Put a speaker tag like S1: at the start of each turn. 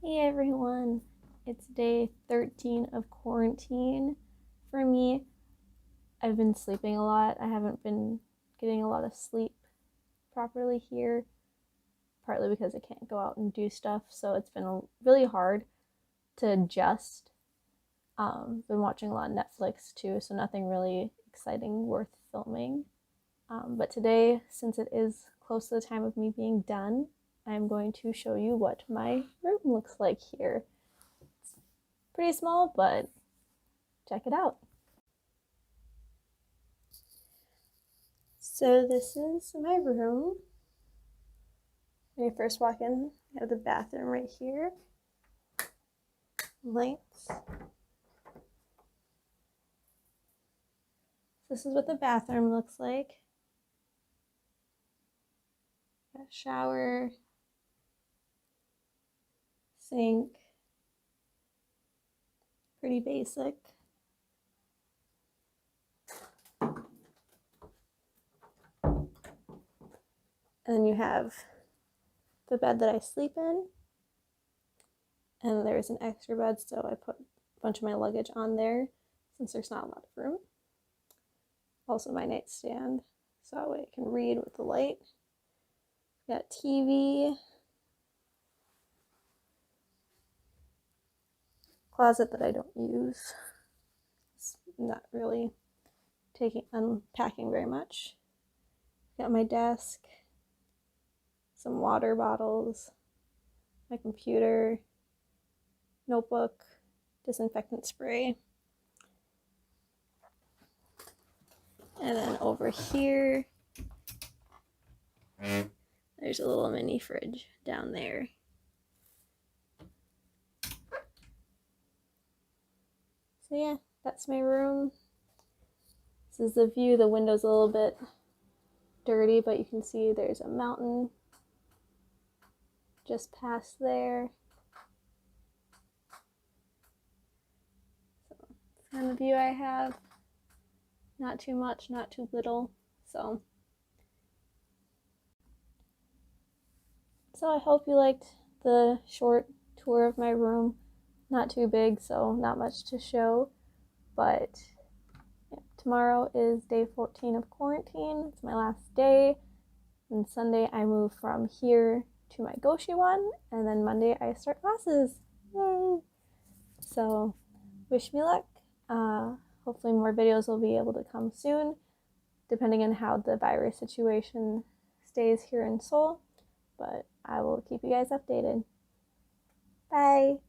S1: Hey everyone, it's day 13 of quarantine for me. I've been sleeping a lot. I haven't been getting a lot of sleep properly here, partly because I can't go out and do stuff, so it's been really hard to adjust. Been watching a lot of Netflix too, so nothing really exciting worth filming. But today, since it is close to the time of me being done, I'm going to show you what my room looks like here. It's pretty small, but check it out. So this is my room. When you first walk in, I have the bathroom right here. Lights. This is what the bathroom looks like. Got a shower, sink, pretty basic. And then you have the bed that I sleep in. And there's an extra bed, so I put a bunch of my luggage on there since there's not a lot of room. Also my nightstand, so that way I can read with the light. Got TV. Closet that I don't use. It's not really unpacking very much. Got my desk, some water bottles, my computer, notebook, disinfectant spray. And then over here, there's a little mini fridge down there. So yeah, that's my room. This is the view. The window's a little bit dirty, but you can see there's a mountain just past there. So it's kind of the view I have. Not too much, not too little. So I hope you liked the short tour of my room. Not too big, so not much to show. But yeah, tomorrow is day 14 of quarantine. It's my last day. And Sunday I move from here to my Goshi one, and then Monday I start classes. Yay! So wish me luck. Hopefully more videos will be able to come soon, depending on how the virus situation stays here in Seoul. But I will keep you guys updated. Bye!